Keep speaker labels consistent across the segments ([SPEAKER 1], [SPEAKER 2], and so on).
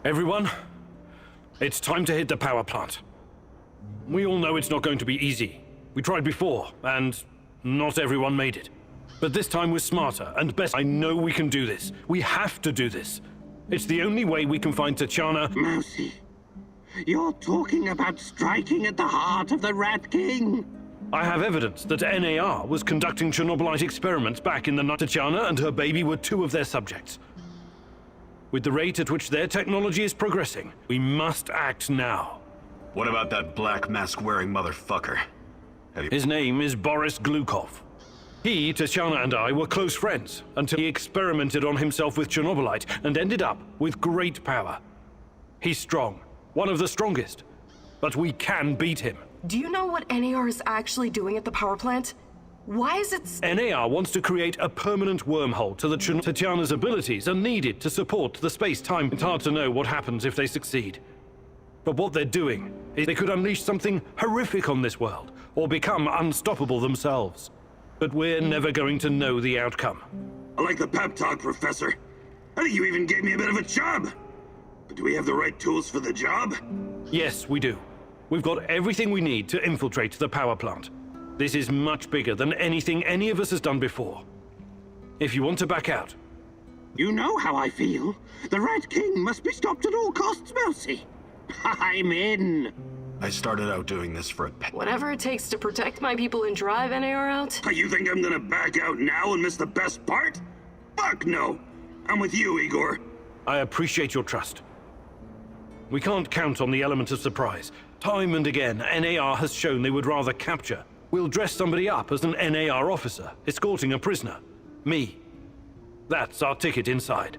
[SPEAKER 1] Everyone, it's time to hit the power plant. We all know it's not going to be easy. We tried before, and not everyone made it. But this time we're smarter and better. I know we can do this. We have to do this. It's the only way we can find Tatiana.
[SPEAKER 2] Mousy, you're talking about striking at the heart of the Rat King.
[SPEAKER 1] I have evidence that NAR was conducting Chernobylite experiments back in the night. Tatiana and her baby were two of their subjects. With the rate at which their technology is progressing, we must act now.
[SPEAKER 3] What about that black mask-wearing motherfucker?
[SPEAKER 1] His name is Boris Glukov. He, Tatiana, and I were close friends until he experimented on himself with Chernobylite and ended up with great power. He's strong, one of the strongest, but we can beat him.
[SPEAKER 4] Do you know what NAR is actually doing at the power plant? Why is it...
[SPEAKER 1] NAR wants to create a permanent wormhole to the Tatiana's abilities are needed to support the space-time. It's hard to know what happens if they succeed. But what they're doing is they could unleash something horrific on this world, or become unstoppable themselves. But we're never going to know the outcome.
[SPEAKER 2] I like the pep talk, Professor. I think you even gave me a bit of a job. But do we have the right tools for the job?
[SPEAKER 1] Yes, we do. We've got everything we need to infiltrate the power plant. This is much bigger than anything any of us has done before. If you want to back out...
[SPEAKER 2] You know how I feel. The Rat King must be stopped at all costs, Mousy. I'm in.
[SPEAKER 3] I started out doing this for a pet.
[SPEAKER 4] Whatever it takes to protect my people and drive NAR out?
[SPEAKER 2] You think I'm gonna back out now and miss the best part? Fuck no. I'm with you, Igor.
[SPEAKER 1] I appreciate your trust. We can't count on the element of surprise. Time and again, NAR has shown they would rather capture. We'll dress somebody up as an NAR officer, escorting a prisoner. Me. That's our ticket inside.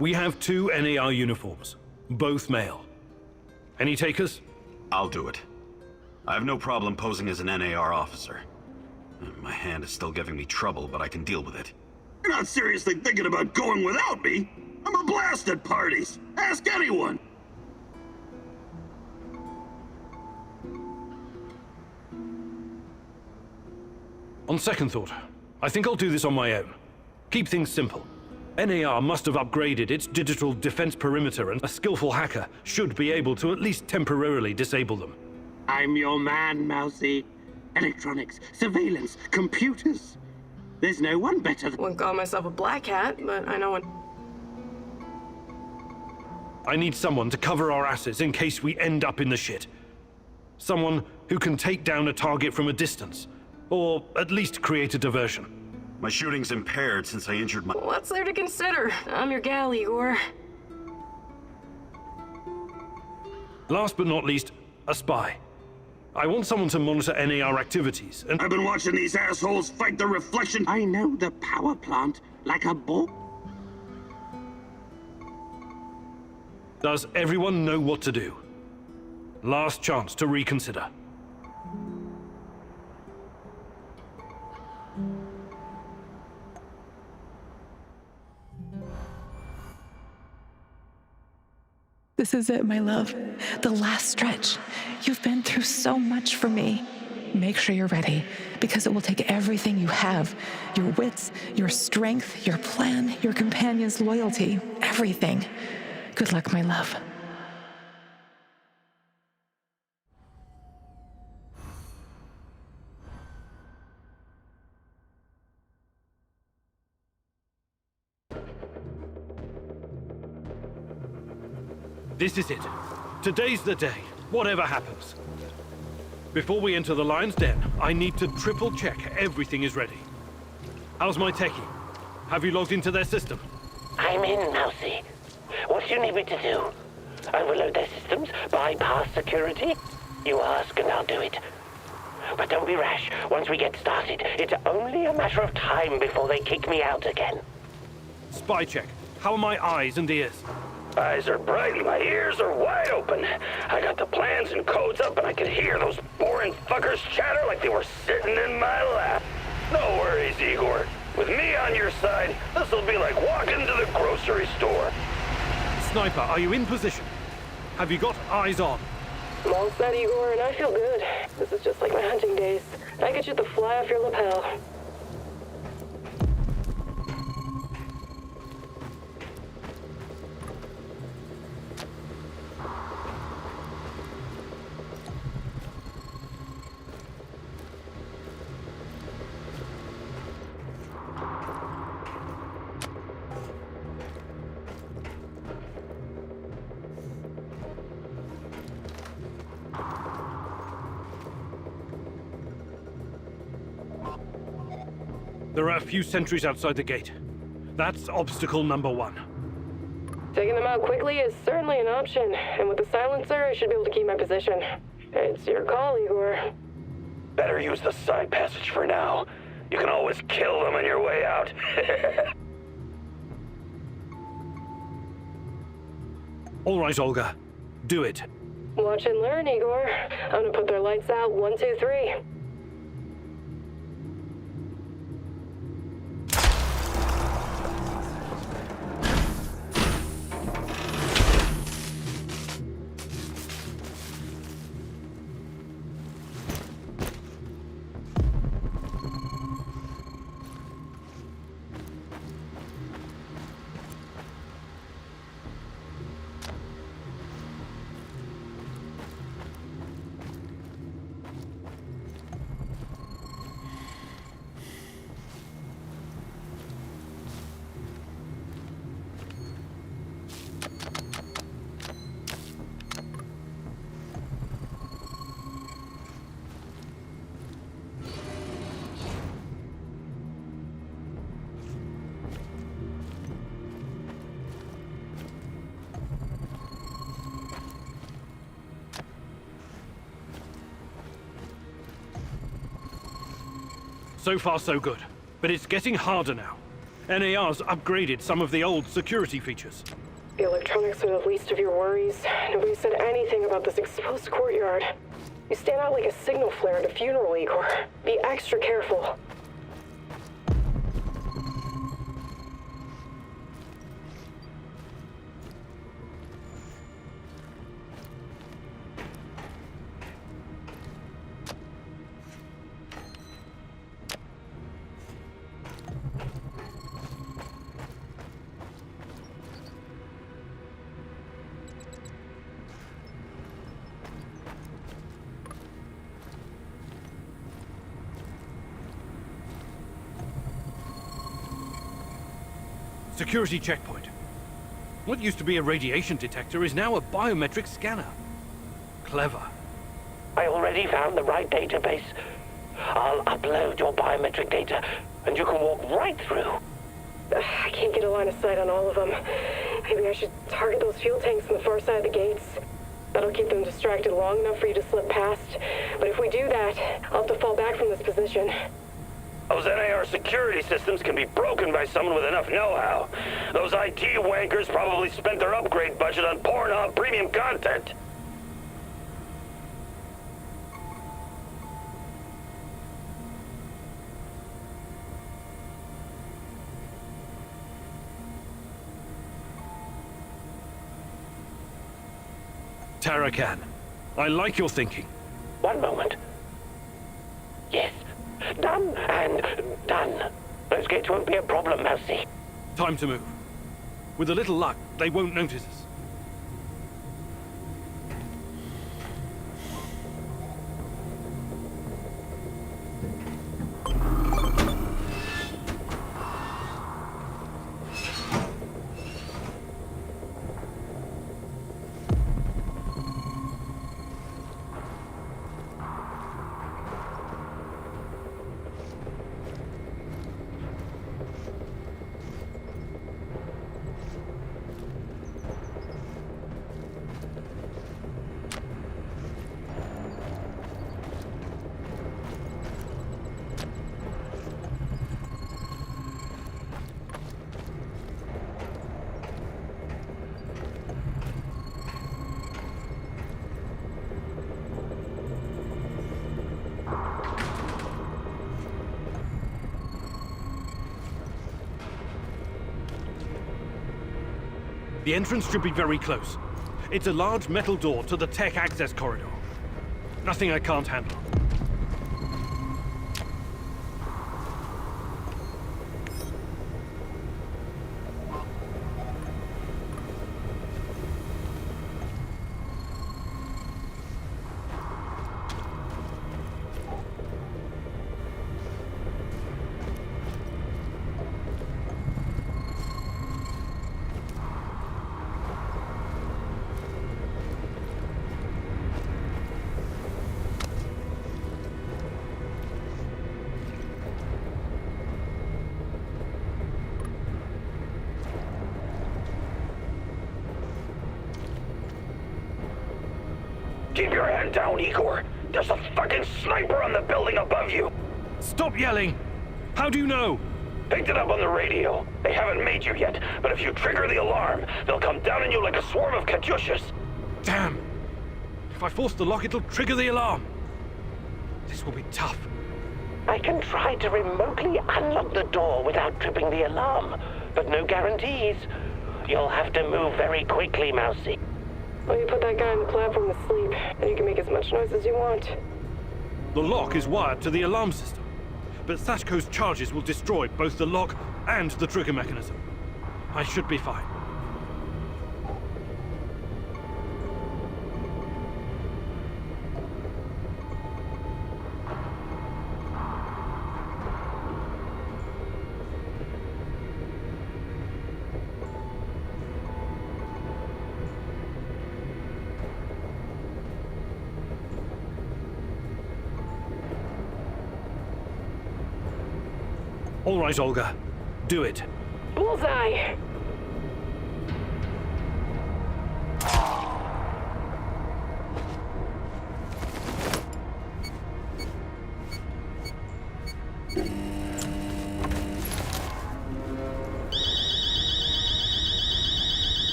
[SPEAKER 1] We have 2 NAR uniforms, both male. Any takers?
[SPEAKER 3] I'll do it. I have no problem posing as an NAR officer. My hand is still giving me trouble, but I can deal with it.
[SPEAKER 2] You're not seriously thinking about going without me? I'm a blast at parties. Ask anyone.
[SPEAKER 1] On second thought, I think I'll do this on my own. Keep things simple. NAR must have upgraded its digital defense perimeter, and a skillful hacker should be able to at least temporarily disable them.
[SPEAKER 2] I'm your man, Mousy. Electronics, surveillance, computers. There's no one better than...
[SPEAKER 4] Wouldn't call myself a black hat, but I know one.
[SPEAKER 1] I need someone to cover our asses in case we end up in the shit. Someone who can take down a target from a distance, or at least create a diversion.
[SPEAKER 3] My shooting's impaired since I injured my...
[SPEAKER 4] What's there to consider? I'm your gal, Igor.
[SPEAKER 1] Last but not least, a spy. I want someone to monitor NAR activities, and...
[SPEAKER 2] I've been watching these assholes fight the reflection. I know the power plant like a bull.
[SPEAKER 1] Does everyone know what to do? Last chance to reconsider.
[SPEAKER 5] This is it, my love. The last stretch. You've been through so much for me. Make sure you're ready, because it will take everything you have. Your wits, your strength, your plan, your companion's loyalty, everything. Good luck, my love.
[SPEAKER 1] This is it. Today's the day, whatever happens. Before we enter the lion's den, I need to triple check everything is ready. How's my techie? Have you logged into their system?
[SPEAKER 6] I'm in, Mousy. What do you need me to do? Overload their systems? Bypass security? You ask and I'll do it. But don't be rash. Once we get started, it's only a matter of time before they kick me out again.
[SPEAKER 1] Spy check. How are my eyes and ears?
[SPEAKER 6] Eyes are bright and my ears are wide open. I got the plans and codes up and I could hear those boring fuckers chatter like they were sitting in my lap. No worries, Igor. With me on your side, this'll be like walking to the grocery store.
[SPEAKER 1] Sniper, are you in position? Have you got eyes on?
[SPEAKER 4] I'm all set, Igor, and I feel good. This is just like my hunting days. I could shoot the fly off your lapel.
[SPEAKER 1] There are a few sentries outside the gate. That's obstacle number 1.
[SPEAKER 4] Taking them out quickly is certainly an option, and with the silencer, I should be able to keep my position. It's your call, Igor.
[SPEAKER 6] Better use the side passage for now. You can always kill them on your way out.
[SPEAKER 1] All right, Olga. Do it.
[SPEAKER 4] Watch and learn, Igor. I'm gonna put their lights out. 1, 2, 3.
[SPEAKER 1] So far, so good. But it's getting harder now. NAR's upgraded some of the old security features.
[SPEAKER 4] The electronics are the least of your worries. Nobody said anything about this exposed courtyard. You stand out like a signal flare at a funeral, Igor. Be extra careful.
[SPEAKER 1] Security checkpoint. What used to be a radiation detector is now a biometric scanner. Clever.
[SPEAKER 6] I already found the right database. I'll upload your biometric data, and you can walk right through.
[SPEAKER 4] I can't get a line of sight on all of them. Maybe I should target those fuel tanks on the far side of the gates. That'll keep them distracted long enough for you to slip past. But if we do that, I'll have to fall back from this position.
[SPEAKER 6] Those NAR security systems can be broken by someone with enough know-how. Those IT wankers probably spent their upgrade budget on Pornhub premium content.
[SPEAKER 1] Tarakan, I like your thinking.
[SPEAKER 6] One moment. Yes. Done and done. Those gates won't be a problem, Mousy.
[SPEAKER 1] Time to move. With a little luck, they won't notice us. The entrance should be very close. It's a large metal door to the tech access corridor. Nothing I can't handle.
[SPEAKER 6] Keep your hand down, Igor. There's a fucking sniper on the building above you.
[SPEAKER 1] Stop yelling! How do you know?
[SPEAKER 6] Picked it up on the radio. They haven't made you yet, but if you trigger the alarm, they'll come down on you like a swarm of Katyushas.
[SPEAKER 1] Damn! If I force the lock, it'll trigger the alarm. This will be tough.
[SPEAKER 6] I can try to remotely unlock the door without tripping the alarm, but no guarantees. You'll have to move very quickly, Mousy.
[SPEAKER 4] Well, you put that guy on the platform to sleep, and you can make as much noise as you want.
[SPEAKER 1] The lock is wired to the alarm system, but Sachko's charges will destroy both the lock and the trigger mechanism. I should be fine. All right, Olga. Do it.
[SPEAKER 4] Bullseye!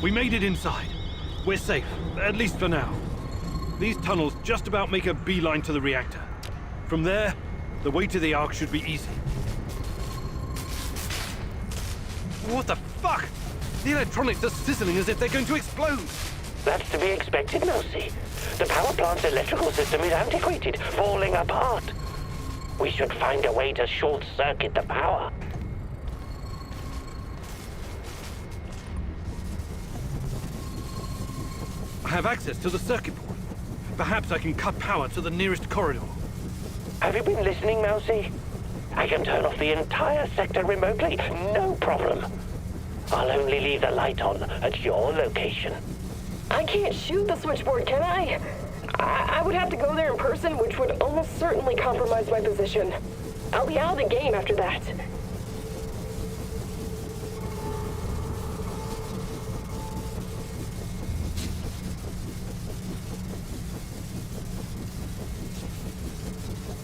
[SPEAKER 1] We made it inside. We're safe, at least for now. These tunnels just about make a beeline to the reactor. From there, the way to the Ark should be easy. What the fuck? The electronics are sizzling as if they're going to explode.
[SPEAKER 6] That's to be expected, Mousy. The power plant's electrical system is antiquated, falling apart. We should find a way to short-circuit the power.
[SPEAKER 1] I have access to the circuit board. Perhaps I can cut power to the nearest corridor.
[SPEAKER 6] Have you been listening, Mousy? I can turn off the entire sector remotely, no problem. I'll only leave the light on at your location.
[SPEAKER 4] I can't shoot the switchboard, can I? I would have to go there in person, which would almost certainly compromise my position. I'll be out of the game after that.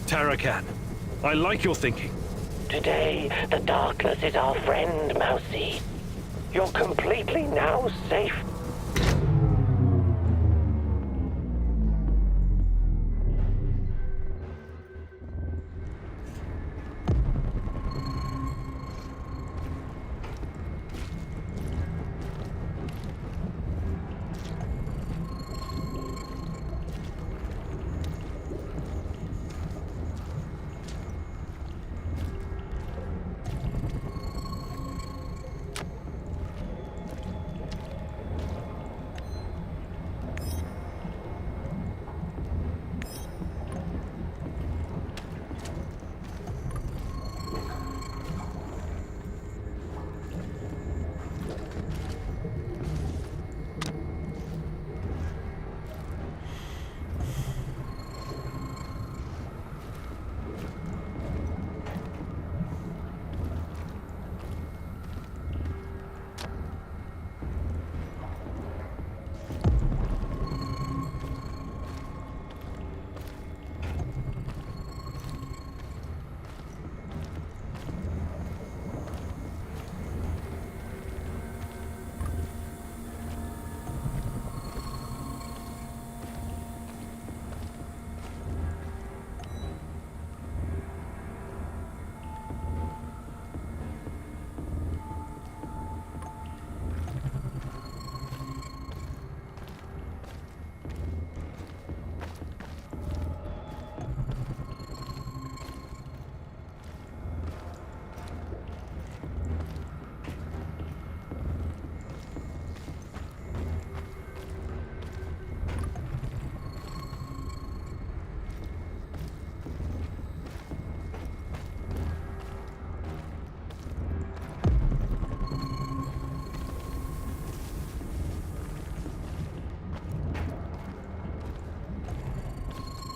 [SPEAKER 1] Tarakan, I like your thinking.
[SPEAKER 6] Today, the darkness is our friend, Mousy. You're completely now safe.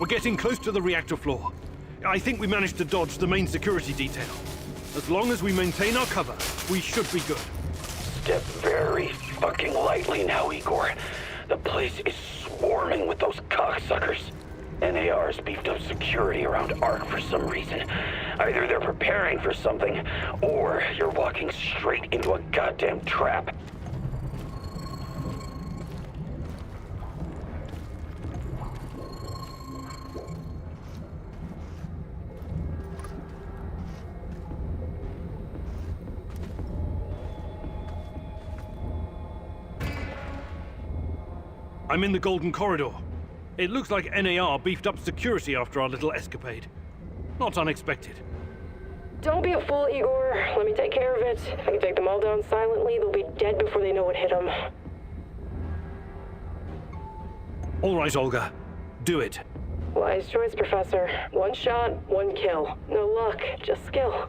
[SPEAKER 1] We're getting close to the reactor floor. I think we managed to dodge the main security detail. As long as we maintain our cover, we should be good.
[SPEAKER 6] Step very fucking lightly now, Igor. The place is swarming with those cocksuckers. NAR's beefed up security around ARC for some reason. Either they're preparing for something, or you're walking straight into a goddamn trap.
[SPEAKER 1] I'm in the Golden Corridor. It looks like NAR beefed up security after our little escapade. Not unexpected.
[SPEAKER 4] Don't be a fool, Igor. Let me take care of it. If I can take them all down silently, they'll be dead before they know what hit them.
[SPEAKER 1] All right, Olga. Do it.
[SPEAKER 4] Wise choice, Professor. One shot, one kill. No luck, just skill.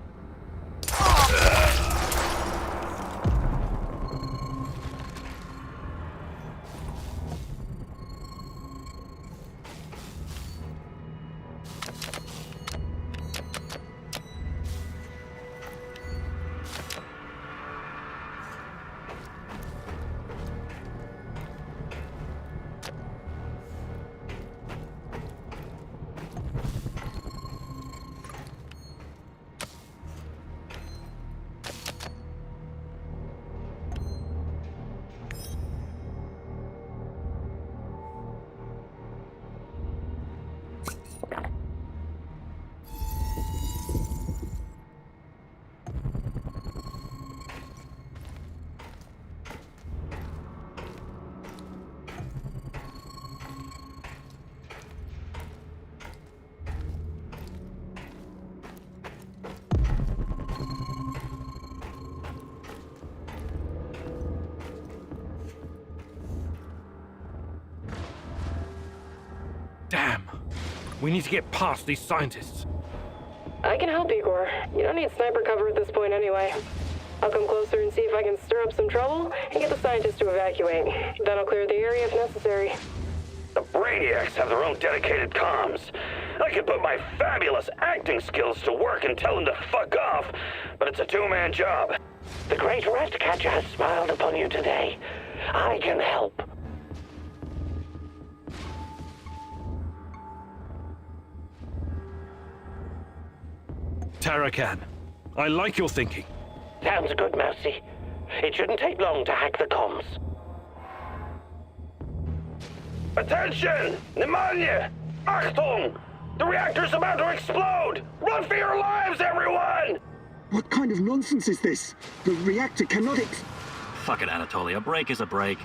[SPEAKER 1] Damn. We need to get past these scientists.
[SPEAKER 4] I can help, Igor. You don't need sniper cover at this point anyway. I'll come closer and see if I can stir up some trouble and get the scientists to evacuate. Then I'll clear the area if necessary.
[SPEAKER 6] The Brainiacs have their own dedicated comms. I could put my fabulous acting skills to work and tell them to fuck off, but it's a two-man job. The great Ratcatcher has smiled upon you today. I can help.
[SPEAKER 1] Tarakan, I like your thinking.
[SPEAKER 6] Sounds good, Mousy. It shouldn't take long to hack the comms. Attention! Pneumonia! Achtung! The reactor's about to explode! Run for your lives, everyone!
[SPEAKER 2] What kind of nonsense is this? The reactor cannot
[SPEAKER 7] Fuck it, Anatoly. A break is a break.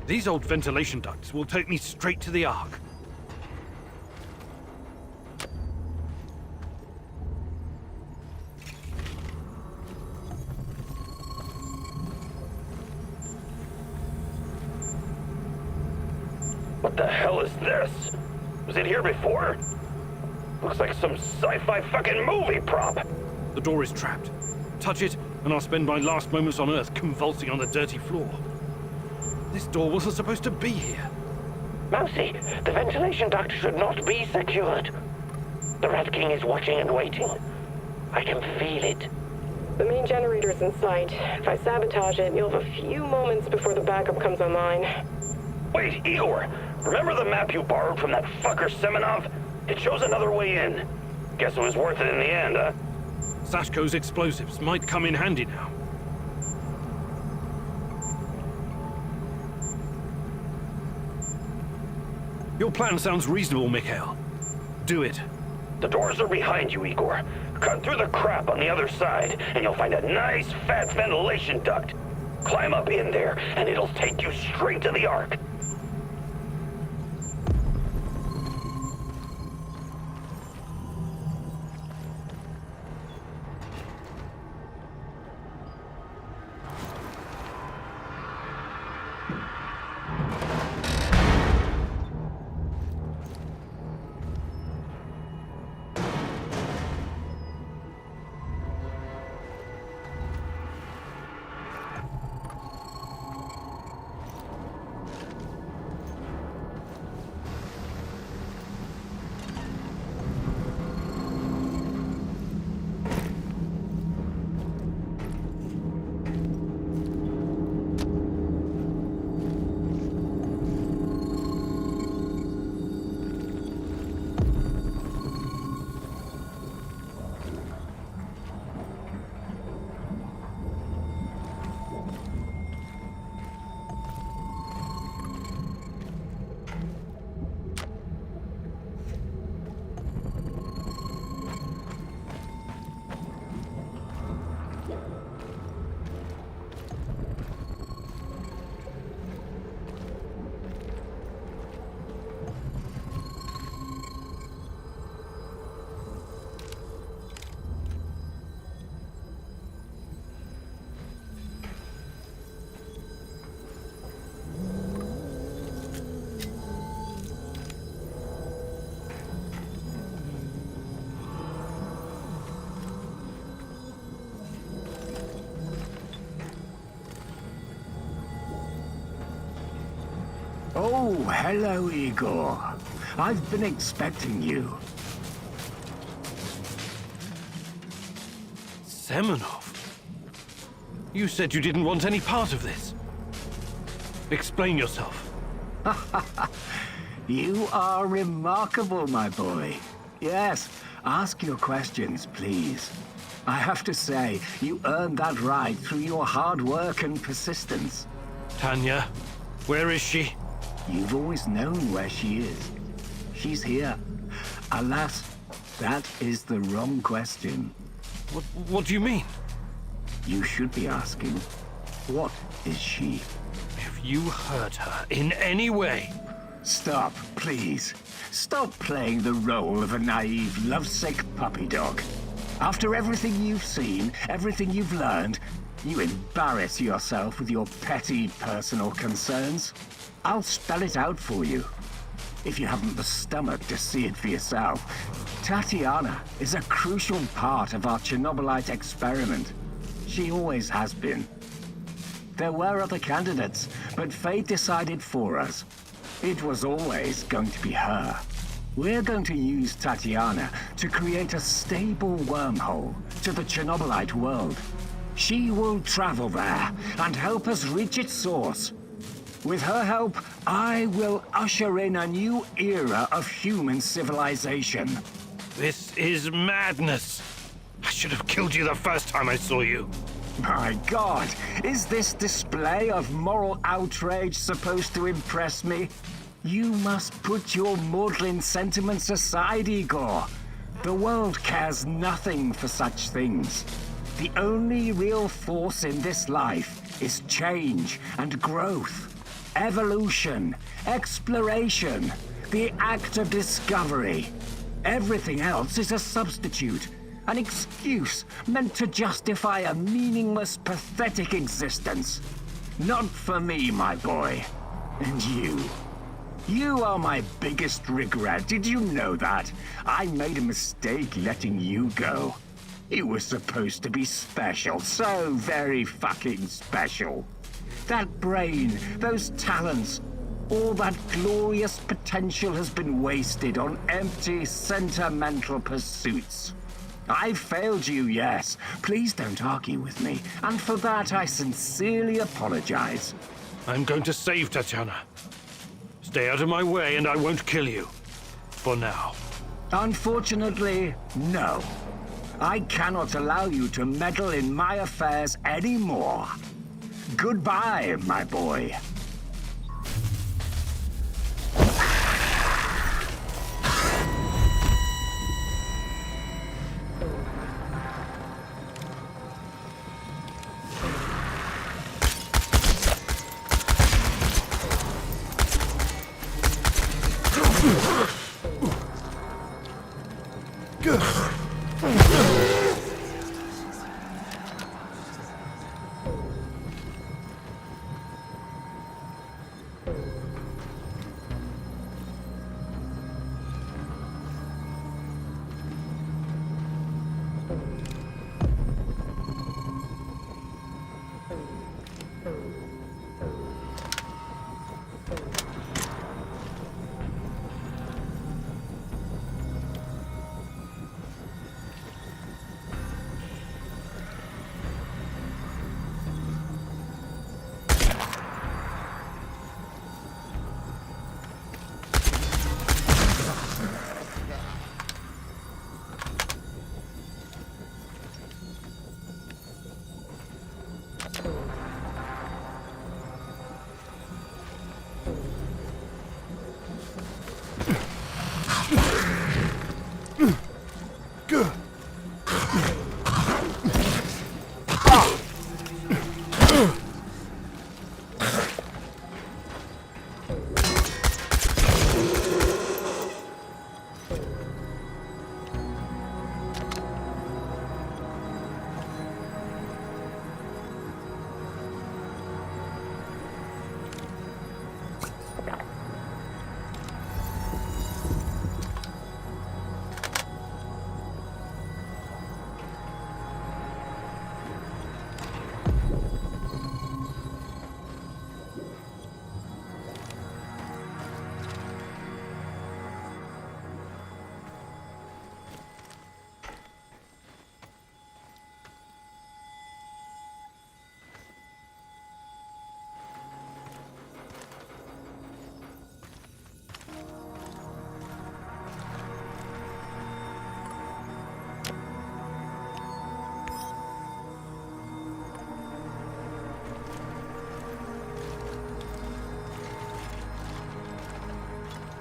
[SPEAKER 1] These old ventilation ducts will take me straight to the Ark.
[SPEAKER 6] What the hell is this? Was it here before? Looks like some sci-fi fucking movie prop.
[SPEAKER 1] The door is trapped. Touch it, and I'll spend my last moments on Earth convulsing on the dirty floor. This door wasn't supposed to be here.
[SPEAKER 6] Mousy, the ventilation duct should not be secured. The Rat King is watching and waiting. I can feel it.
[SPEAKER 4] The main generator's in sight. If I sabotage it, you'll have a few moments before the backup comes online.
[SPEAKER 6] Wait, Igor, remember the map you borrowed from that fucker Semenov? It shows another way in. Guess it was worth it in the end, huh?
[SPEAKER 1] Sashko's explosives might come in handy now. Your plan sounds reasonable, Mikhail. Do it.
[SPEAKER 6] The doors are behind you, Igor. Cut through the crap on the other side, and you'll find a nice, fat ventilation duct. Climb up in there, and it'll take you straight to the Ark.
[SPEAKER 8] Oh, hello, Igor. I've been expecting you.
[SPEAKER 1] Semenov? You said you didn't want any part of this. Explain yourself.
[SPEAKER 8] You are remarkable, my boy. Yes, ask your questions, please. I have to say, you earned that right through your hard work and persistence.
[SPEAKER 1] Tanya, where is she?
[SPEAKER 8] You've always known where she is. She's here. Alas, that is the wrong question.
[SPEAKER 1] What do you mean?
[SPEAKER 8] You should be asking, what is she?
[SPEAKER 1] If you hurt her in any way...
[SPEAKER 8] Stop, please. Stop playing the role of a naive, lovesick puppy dog. After everything you've seen, everything you've learned, you embarrass yourself with your petty personal concerns. I'll spell it out for you. If you haven't the stomach to see it for yourself, Tatiana is a crucial part of our Chernobylite experiment. She always has been. There were other candidates, but fate decided for us. It was always going to be her. We're going to use Tatiana to create a stable wormhole to the Chernobylite world. She will travel there and help us reach its source. With her help, I will usher in a new era of human civilization.
[SPEAKER 1] This is madness. I should have killed you the first time I saw you.
[SPEAKER 8] My God, is this display of moral outrage supposed to impress me? You must put your maudlin sentiments aside, Igor. The world cares nothing for such things. The only real force in this life is change and growth. Evolution, exploration, the act of discovery. Everything else is a substitute, an excuse meant to justify a meaningless, pathetic existence. Not for me, my boy. And you. You are my biggest regret. Did you know that? I made a mistake letting you go. You were supposed to be special, so very fucking special. That brain, those talents, all that glorious potential has been wasted on empty, sentimental pursuits. I've failed you, yes. Please don't argue with me, and for that I sincerely apologize.
[SPEAKER 1] I'm going to save Tatiana. Stay out of my way and I won't kill you. For now.
[SPEAKER 8] Unfortunately, no. I cannot allow you to meddle in my affairs anymore. Goodbye, my boy.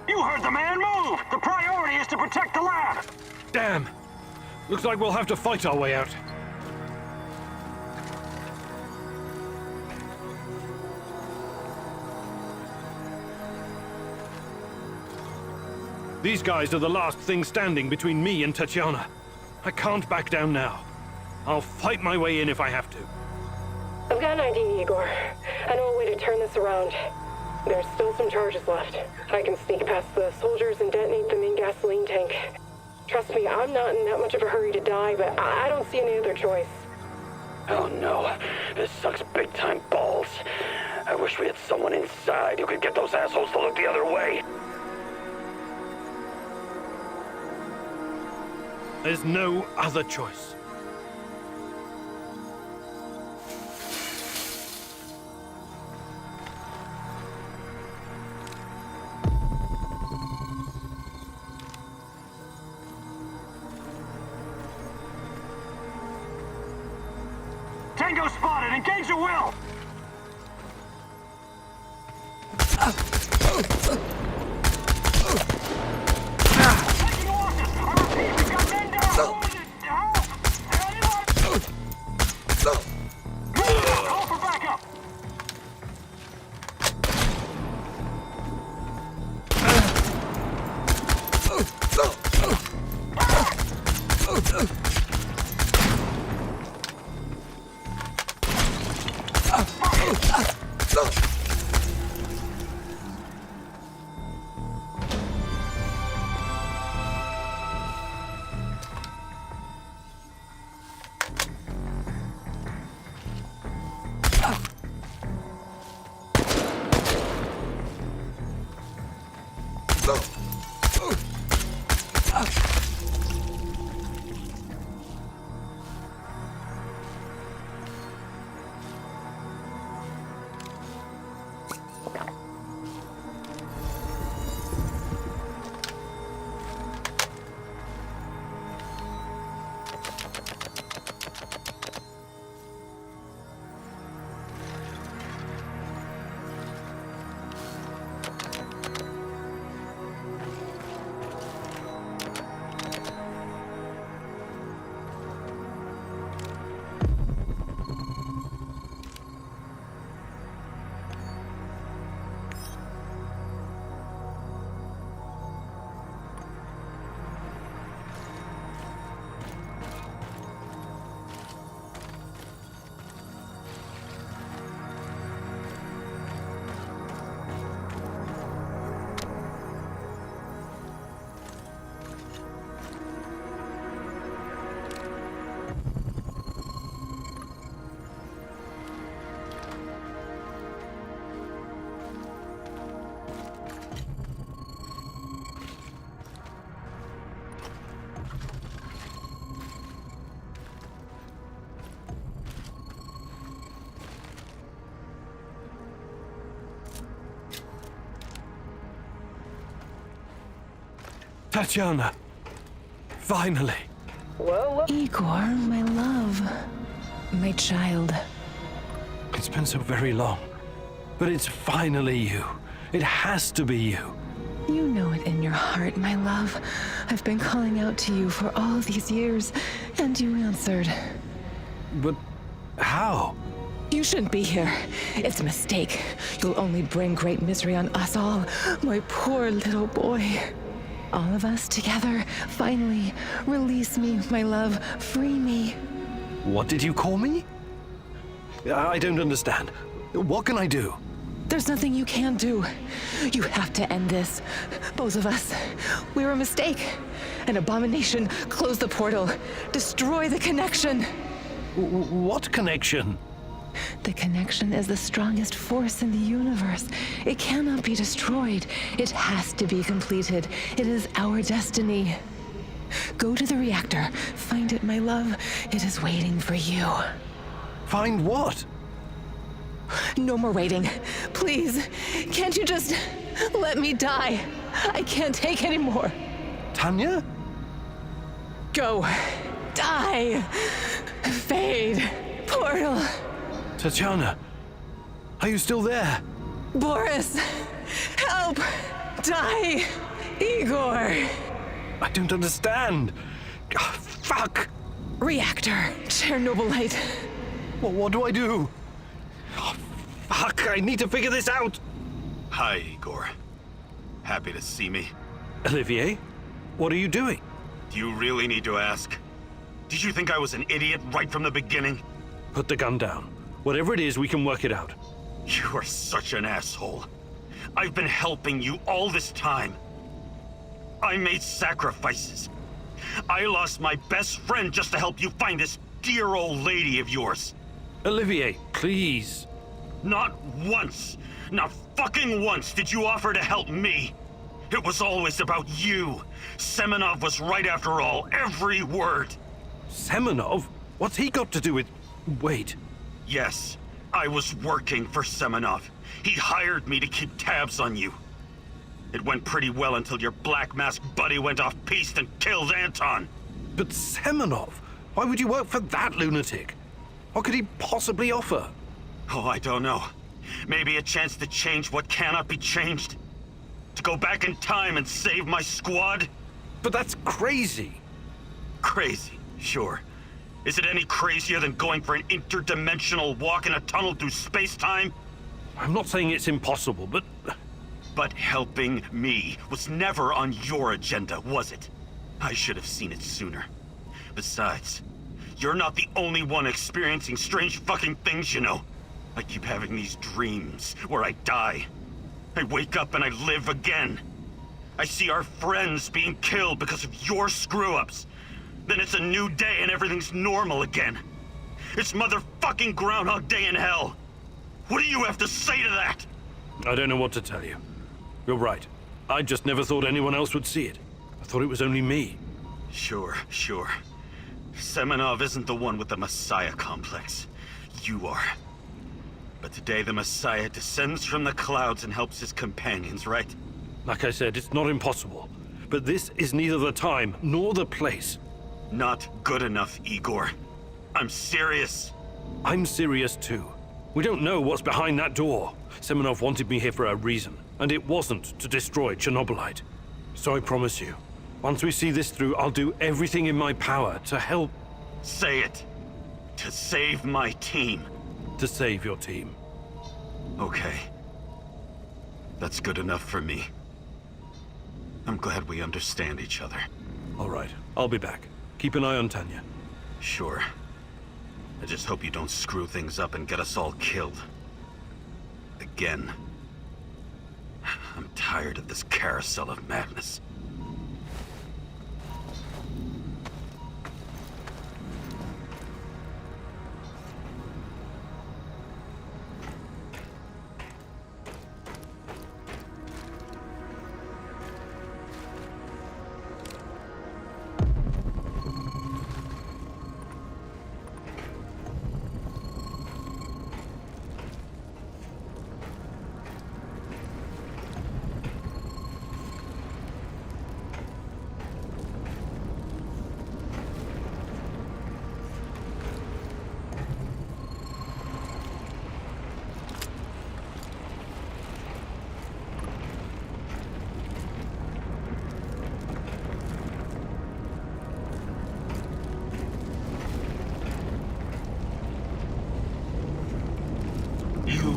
[SPEAKER 2] You heard the man move! The priority is to protect the lab!
[SPEAKER 1] Damn! Looks like we'll have to fight our way out. These guys are the last thing standing between me and Tatiana. I can't back down now. I'll fight my way in if I have to.
[SPEAKER 4] I've got an idea, Igor. I know a way to turn this around. There's still some charges left. I can sneak past the soldiers and detonate the main gasoline tank. Trust me, I'm not in that much of a hurry to die, but I don't see any other choice.
[SPEAKER 6] Oh no, this sucks big time balls. I wish we had someone inside who could get those assholes to look the other way.
[SPEAKER 1] There's no other choice.
[SPEAKER 2] Tango spotted! Engage at will! Taking losses! I repeat, we've got men down! Wounded! Help! Call for backup!
[SPEAKER 1] Tatiana! Finally!
[SPEAKER 5] Igor, my love. My child.
[SPEAKER 1] It's been so very long. But it's finally you. It has to be you.
[SPEAKER 5] You know it in your heart, my love. I've been calling out to you for all these years, and you answered.
[SPEAKER 1] But how?
[SPEAKER 5] You shouldn't be here. It's a mistake. You'll only bring great misery on us all. My poor little boy. All of us together, finally. Release me, my love. Free me.
[SPEAKER 1] What did you call me? I don't understand. What can I do?
[SPEAKER 5] There's nothing you can do. You have to end this. Both of us. We're a mistake. An abomination. Close the portal. Destroy the connection.
[SPEAKER 1] What connection?
[SPEAKER 5] The connection is the strongest force in the universe. It cannot be destroyed. It has to be completed. It is our destiny. Go to the reactor. Find it, my love. It is waiting for you.
[SPEAKER 1] Find what?
[SPEAKER 5] No more waiting. Please, can't you just let me die? I can't take any more.
[SPEAKER 1] Tanya?
[SPEAKER 5] Go. Die. Fade. Portal.
[SPEAKER 1] Tatiana, are you still there?
[SPEAKER 5] Boris. Help. Die. Igor.
[SPEAKER 1] I don't understand. Fuck!
[SPEAKER 5] Reactor. Chernobylite.
[SPEAKER 1] Well, what do I do? Oh, fuck, I need to figure this out!
[SPEAKER 3] Hi, Igor. Happy to see me.
[SPEAKER 1] Olivier, what are you doing?
[SPEAKER 3] Do you really need to ask? Did you think I was an idiot right from the beginning?
[SPEAKER 1] Put the gun down. Whatever it is, we can work it out.
[SPEAKER 3] You are such an asshole. I've been helping you all this time. I made sacrifices. I lost my best friend just to help you find this dear old lady of yours.
[SPEAKER 1] Olivier, please.
[SPEAKER 3] Not once, not fucking once did you offer to help me. It was always about you. Semenov was right after all, every word.
[SPEAKER 1] Semenov? What's he got to do with... Wait.
[SPEAKER 3] Yes, I was working for Semenov. He hired me to keep tabs on you. It went pretty well until your black mask buddy went off-piste and killed Anton.
[SPEAKER 1] But Semenov? Why would you work for that lunatic? What could he possibly offer?
[SPEAKER 3] Oh, I don't know. Maybe a chance to change what cannot be changed? To go back in time and save my squad?
[SPEAKER 1] But that's crazy.
[SPEAKER 3] Crazy, sure. Is it any crazier than going for an interdimensional walk in a tunnel through space-time?
[SPEAKER 1] I'm not saying it's impossible, but...
[SPEAKER 3] But helping me was never on your agenda, was it? I should have seen it sooner. Besides, you're not the only one experiencing strange fucking things, you know. I keep having these dreams where I die. I wake up and I live again. I see our friends being killed because of your screw-ups. Then it's a new day and everything's normal again. It's motherfucking Groundhog Day in hell. What do you have to say to that?
[SPEAKER 1] I don't know what to tell you. You're right. I just never thought anyone else would see it. I thought it was only me.
[SPEAKER 3] Sure. Semenov isn't the one with the Messiah complex. You are. But today the Messiah descends from the clouds and helps his companions, right?
[SPEAKER 1] Like I said, it's not impossible. But this is neither the time nor the place.
[SPEAKER 3] Not good enough, Igor. I'm serious.
[SPEAKER 1] I'm serious too. We don't know what's behind that door. Semenov wanted me here for a reason, and it wasn't to destroy Chernobylite. So I promise you, once we see this through, I'll do everything in my power to help...
[SPEAKER 3] Say it. To save my team.
[SPEAKER 1] To save your team.
[SPEAKER 3] Okay. That's good enough for me. I'm glad we understand each other.
[SPEAKER 1] All right, I'll be back. Keep an eye on Tanya.
[SPEAKER 3] Sure. I just hope you don't screw things up and get us all killed. Again. I'm tired of this carousel of madness.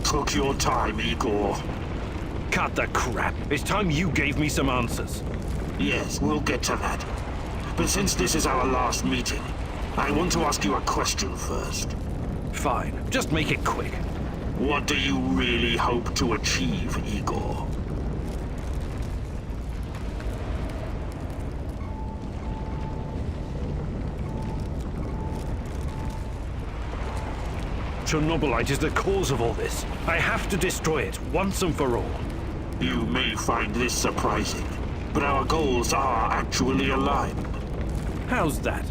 [SPEAKER 9] took your time, Igor.
[SPEAKER 1] Cut the crap. It's time you gave me some answers.
[SPEAKER 9] Yes, we'll get to that. But since this is our last meeting, I want to ask you a question first.
[SPEAKER 1] Fine. Just make it quick.
[SPEAKER 9] What do you really hope to achieve, Igor?
[SPEAKER 1] Chernobylite is the cause of all this. I have to destroy it once and for all.
[SPEAKER 9] You may find this surprising, but our goals are actually aligned.
[SPEAKER 1] How's that?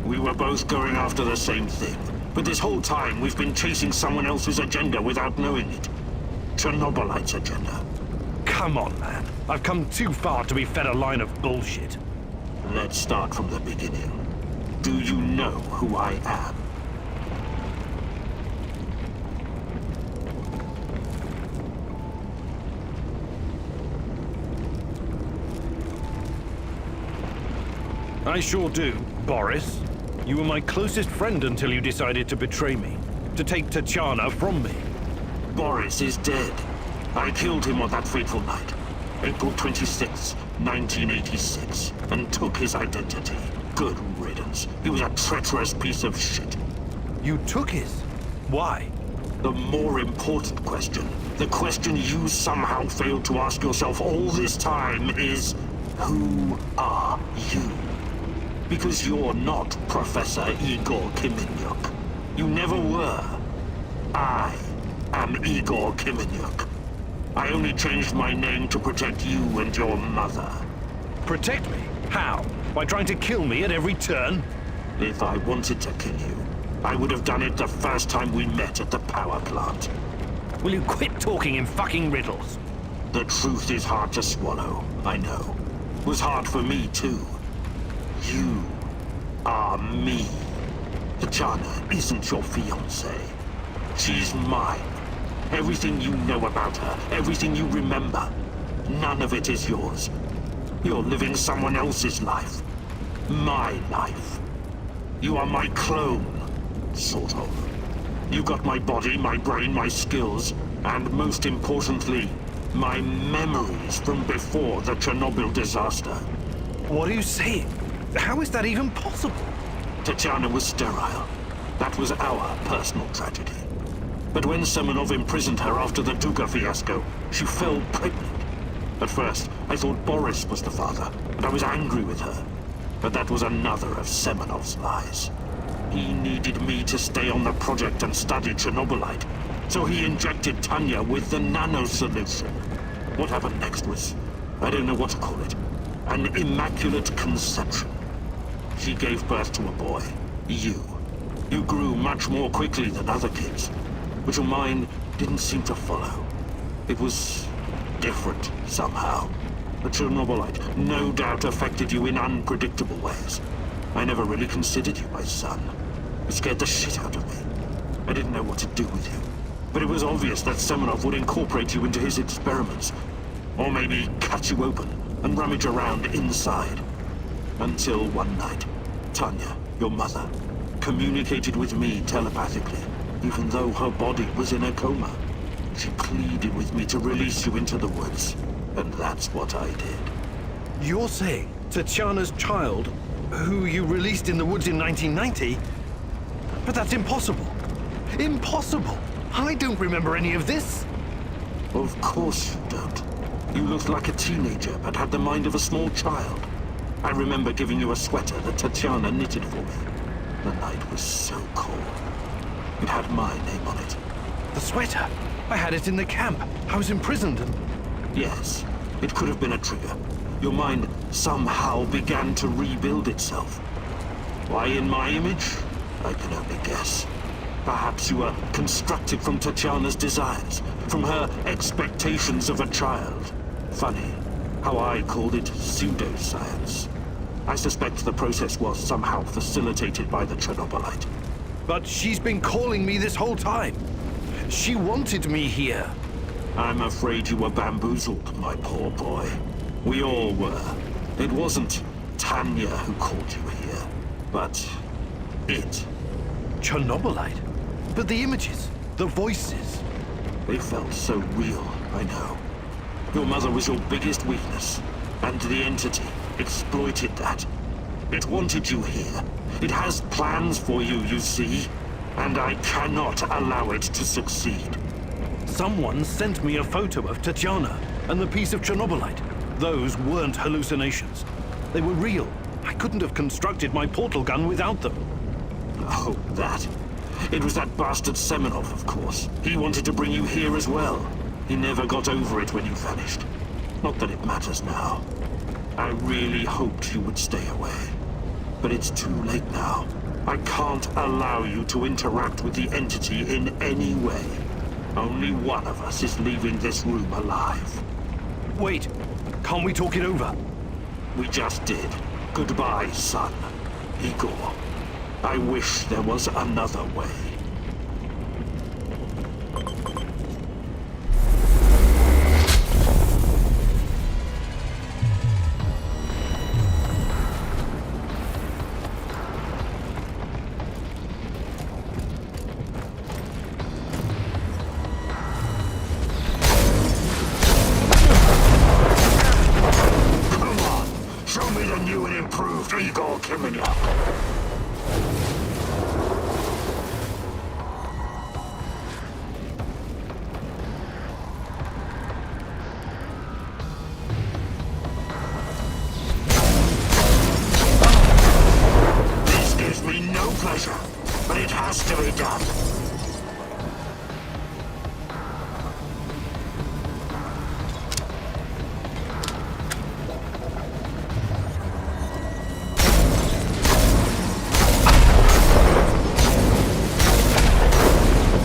[SPEAKER 9] We were both going after the same thing, but this whole time we've been chasing someone else's agenda without knowing it. Chernobylite's agenda.
[SPEAKER 1] Come on, man. I've come too far to be fed a line of bullshit.
[SPEAKER 9] Let's start from the beginning. Do you know who I am?
[SPEAKER 1] I sure do, Boris. You were my closest friend until you decided to betray me. To take Tatiana from me.
[SPEAKER 9] Boris is dead. I killed him on that fateful night, April 26, 1986, and took his identity. Good riddance. He was a treacherous piece of shit.
[SPEAKER 1] You took his? Why?
[SPEAKER 9] The more important question, the question you somehow failed to ask yourself all this time is, who are you? Because you're not Professor Igor Kiminyuk. You never were. I am Igor Kiminyuk. I only changed my name to protect you and your mother.
[SPEAKER 1] Protect me? How? By trying to kill me at every turn?
[SPEAKER 9] If I wanted to kill you, I would have done it the first time we met at the power plant.
[SPEAKER 1] Will you quit talking in fucking riddles?
[SPEAKER 9] The truth is hard to swallow, I know. It was hard for me, too. You are me. Tatiana isn't your fiancée. She's mine. Everything you know about her, everything you remember, none of it is yours. You're living someone else's life. My life. You are my clone, sort of. You got my body, my brain, my skills, and most importantly, my memories from before the Chernobyl disaster.
[SPEAKER 1] What are you saying? How is that even possible?
[SPEAKER 9] Tatiana was sterile. That was our personal tragedy. But when Semenov imprisoned her after the Duga fiasco, she fell pregnant. At first, I thought Boris was the father, and I was angry with her. But that was another of Semenov's lies. He needed me to stay on the project and study Chernobylite, so he injected Tanya with the nano solution. What happened next was, I don't know what to call it, an immaculate conception. She gave birth to a boy, you. You grew much more quickly than other kids, but your mind didn't seem to follow. It was different somehow. The Chernobylite no doubt affected you in unpredictable ways. I never really considered you my son. It scared the shit out of me. I didn't know what to do with you. But it was obvious that Semenov would incorporate you into his experiments. Or maybe cut you open and rummage around inside. Until one night, Tanya, your mother, communicated with me telepathically, even though her body was in a coma. She pleaded with me to release you into the woods, and that's what I did.
[SPEAKER 1] You're saying Tatiana's child, who you released in the woods in 1990? But that's impossible. Impossible! I don't remember any of this.
[SPEAKER 9] Of course you don't. You looked like a teenager, but had the mind of a small child. I remember giving you a sweater that Tatiana knitted for me. The night was so cold. It had my name on it.
[SPEAKER 1] The sweater? I had it in the camp. I was imprisoned and...
[SPEAKER 9] Yes, it could have been a trigger. Your mind somehow began to rebuild itself. Why in my image? I can only guess. Perhaps you were constructed from Tatiana's desires, from her expectations of a child. Funny how I called it pseudoscience. I suspect the process was somehow facilitated by the Chernobylite.
[SPEAKER 1] But she's been calling me this whole time. She wanted me here.
[SPEAKER 9] I'm afraid you were bamboozled, my poor boy. We all were. It wasn't Tanya who called you here, but it.
[SPEAKER 1] Chernobylite? But the images, The voices.
[SPEAKER 9] They felt so real, I know. Your mother was your biggest weakness, and the entity exploited that. It wanted you here. It has plans for you, you see, and I cannot allow it to succeed.
[SPEAKER 1] Someone sent me a photo of Tatiana and the piece of Chernobylite. Those weren't hallucinations. They were real. I couldn't have constructed my portal gun without them.
[SPEAKER 9] Oh, that. It was that bastard Semenov, of course. He wanted to bring you here as well. He never got over it when you vanished. Not that it matters now. I really hoped you would stay away. But it's too late now. I can't allow you to interact with the entity in any way. Only one of us is leaving this room alive.
[SPEAKER 1] Wait, can't we talk it over?
[SPEAKER 9] We just did. Goodbye, son. Igor. I wish there was another way. Come on! Show me the new and improved Igor Kiminyak. Pleasure, but it has to be done.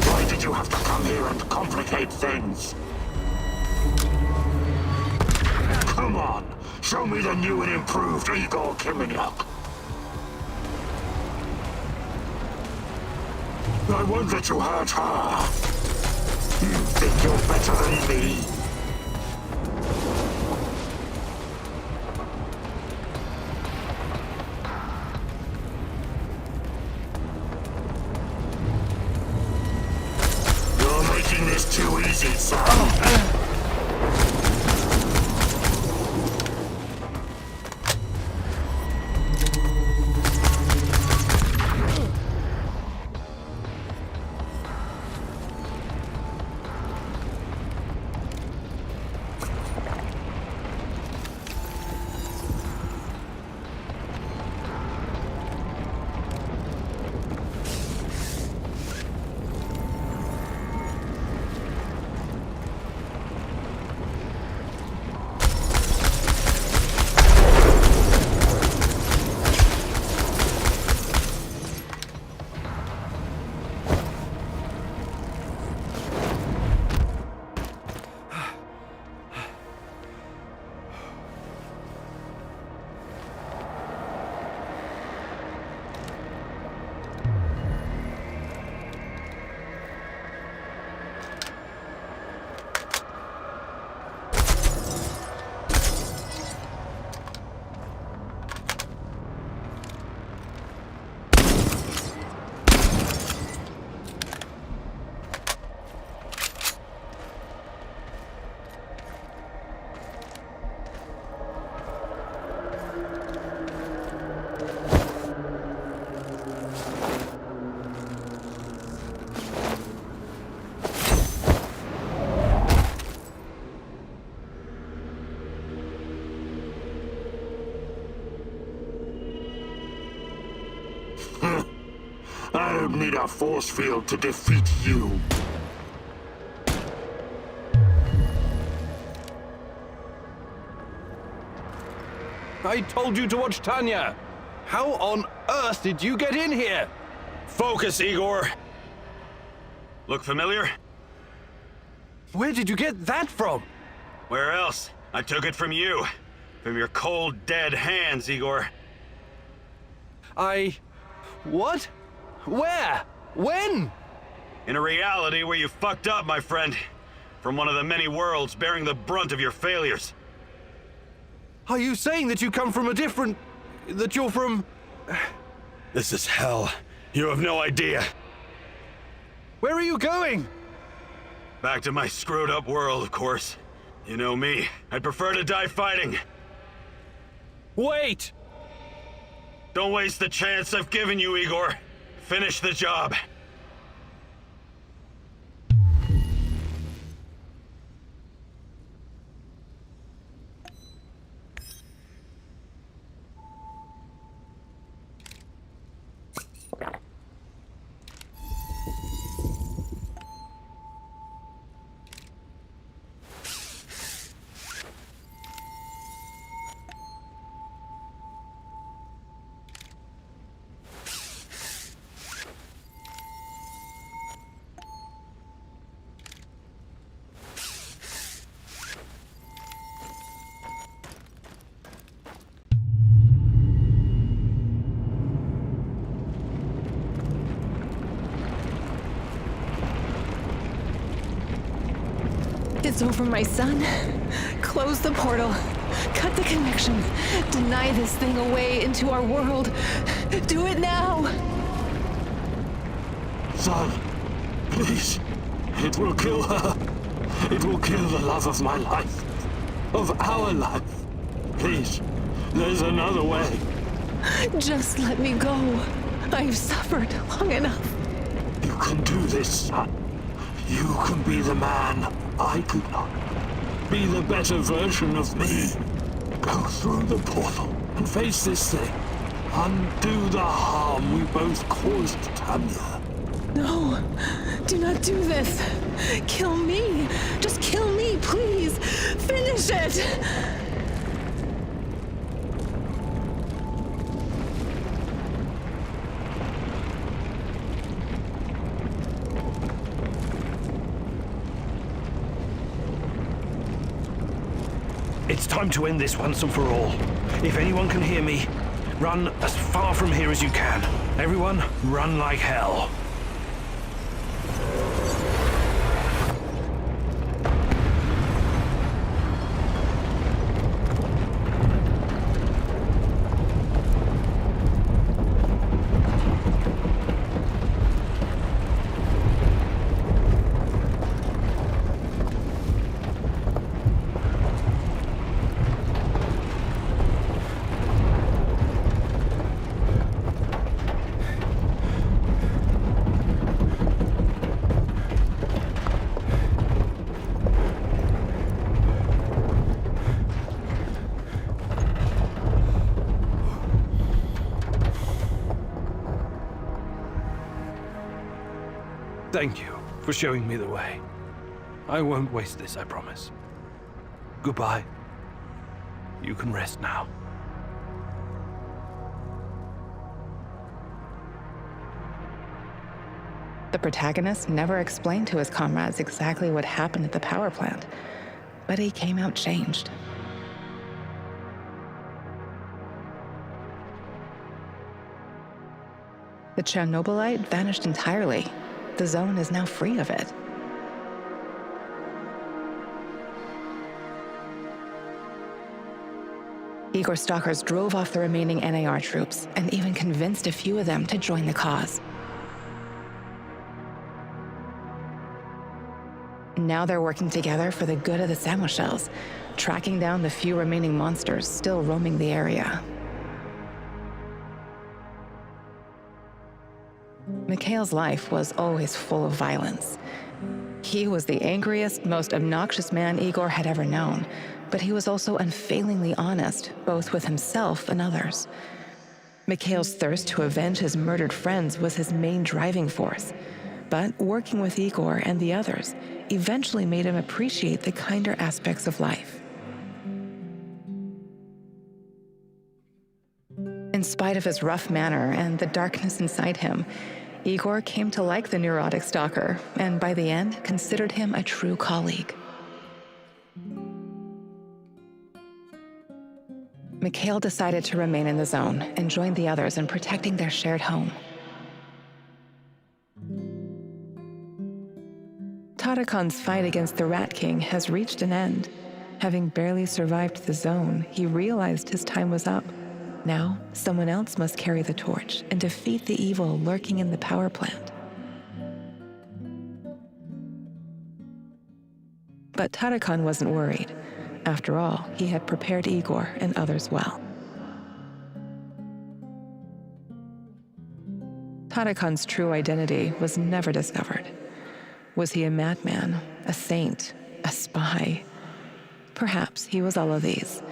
[SPEAKER 9] Why did you have to come here and complicate things? Come on, show me the new and improved Igor Kiminyak. I won't let you hurt her. You think you're better than me? You're making this too easy, son. I don't need a force field to defeat you.
[SPEAKER 1] I told you to watch Tanya. How on earth did you get in here?
[SPEAKER 3] Focus, Igor. Look familiar?
[SPEAKER 1] Where did you get that from?
[SPEAKER 3] Where else? I took it from you. From your cold, dead hands, Igor.
[SPEAKER 1] What? Where? When?
[SPEAKER 3] In a reality where you fucked up, my friend. From one of the many worlds bearing the brunt of your failures.
[SPEAKER 1] Are you saying that you come from a different... that you're from...
[SPEAKER 3] This is hell. You have no idea.
[SPEAKER 1] Where are you going?
[SPEAKER 3] Back to my screwed up world, of course. You know me. I'd prefer to die fighting.
[SPEAKER 1] Wait!
[SPEAKER 3] Don't waste the chance I've given you, Igor. Finish the job.
[SPEAKER 5] It's over, my son. Close the portal. Cut the connection. Deny this thing away into our world. Do it now!
[SPEAKER 9] Son, please. It will kill her. It will kill the love of my life. Of our life. Please, there's another way.
[SPEAKER 5] Just let me go. I've suffered long enough.
[SPEAKER 9] You can do this, son. You can be the man I could not. Be the better version of me. Go through the portal and face this thing. Undo the harm we both caused Tanya.
[SPEAKER 5] No, do not do this. Kill me. Just kill me, please. Finish it.
[SPEAKER 1] It's time to end this once and for all. If anyone can hear me, run as far from here as you can. Everyone, run like hell. Thank you for showing me the way. I won't waste this, I promise. Goodbye. You can rest now.
[SPEAKER 5] The protagonist never explained to his comrades exactly what happened at the power plant, but he came out changed. The Chernobylite vanished entirely. The zone is now free of it. Igor stalkers drove off the remaining NAR troops and even convinced a few of them to join the cause. Now they're working together for the good of the Samushells, tracking down the few remaining monsters still roaming the area. Mikhail's life was always full of violence. He was the angriest, most obnoxious man Igor had ever known, but he was also unfailingly honest, both with himself and others. Mikhail's thirst to avenge his murdered friends was his main driving force, but working with Igor and the others eventually made him appreciate the kinder aspects of life. In spite of his rough manner and the darkness inside him, Igor came to like the neurotic stalker, and by the end, considered him a true colleague. Mikhail decided to remain in the zone and join the others in protecting their shared home. Tarakon's fight against the Rat King has reached an end. Having barely survived the zone, he realized his time was up. Now, someone else must carry the torch and defeat the evil lurking in the power plant. But Tarakan wasn't worried. After all, he had prepared Igor and others well. Tarakan's true identity was never discovered. Was he a madman, a saint, a spy? Perhaps he was all of these,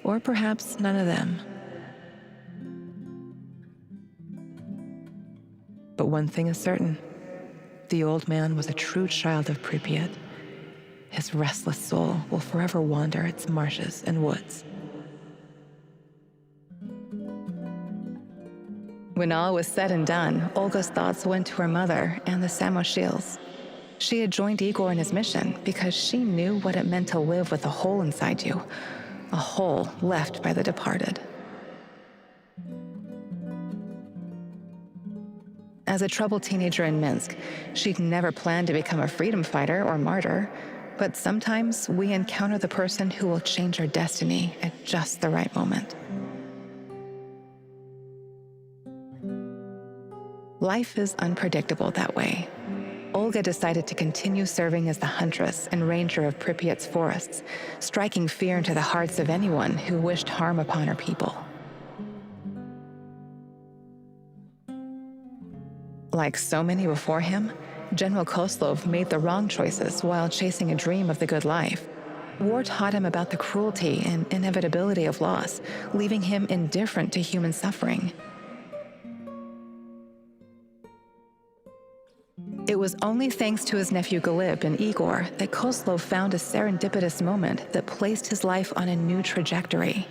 [SPEAKER 5] or perhaps none of them. But one thing is certain. The old man was a true child of Pripyat. His restless soul will forever wander its marshes and woods. When all was said and done, Olga's thoughts went to her mother and the Samoshils. She had joined Igor in his mission because she knew what it meant to live with a hole inside you, a hole left by the departed. As a troubled teenager in Minsk, she'd never planned to become a freedom fighter or martyr, but sometimes we encounter the person who will change our destiny at just the right moment. Life is unpredictable that way. Olga decided to continue serving as the huntress and ranger of Pripyat's forests, striking fear into the hearts of anyone who wished harm upon her people. Like so many before him, General Koslov made the wrong choices while chasing a dream of the good life. War taught him about the cruelty and inevitability of loss, leaving him indifferent to human suffering. It was only thanks to his nephew Galib and Igor that Koslov found a serendipitous moment that placed his life on a new trajectory.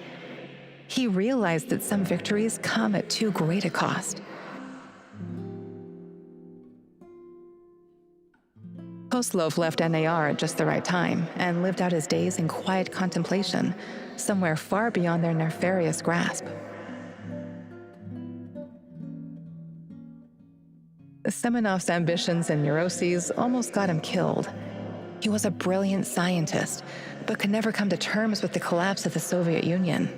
[SPEAKER 5] He realized that some victories come at too great a cost. Koslov left NAR at just the right time and lived out his days in quiet contemplation, somewhere far beyond their nefarious grasp. Semenov's ambitions and neuroses almost got him killed. He was a brilliant scientist, but could never come to terms with the collapse of the Soviet Union.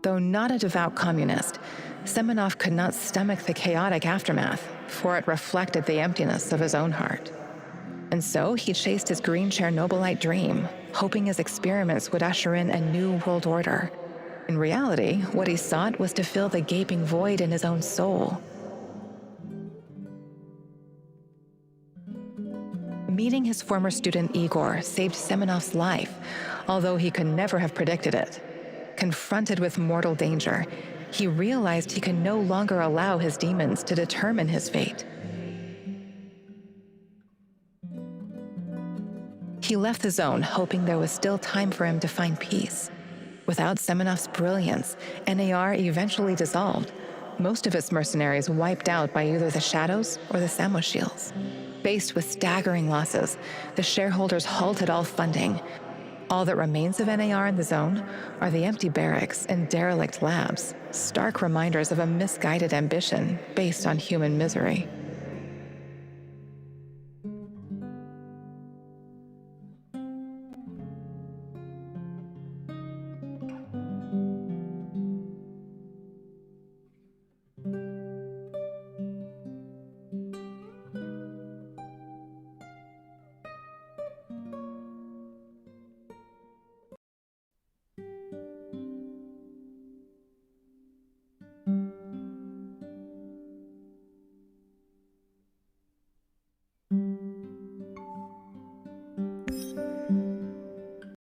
[SPEAKER 5] Though not a devout communist, Semenov could not stomach the chaotic aftermath, for it reflected the emptiness of his own heart. And so he chased his green Chernobylite dream, hoping his experiments would usher in a new world order. In reality, what he sought was to fill the gaping void in his own soul. Meeting his former student Igor saved Semenov's life, although he could never have predicted it. Confronted with mortal danger, he realized he could no longer allow his demons to determine his fate. He left the zone, hoping there was still time for him to find peace. Without Semenov's brilliance, NAR eventually dissolved, most of its mercenaries wiped out by either the Shadows or the Samoshils. Faced with staggering losses, the shareholders halted all funding. All that remains of NAR in the zone are the empty barracks and derelict labs, stark reminders of a misguided ambition based on human misery.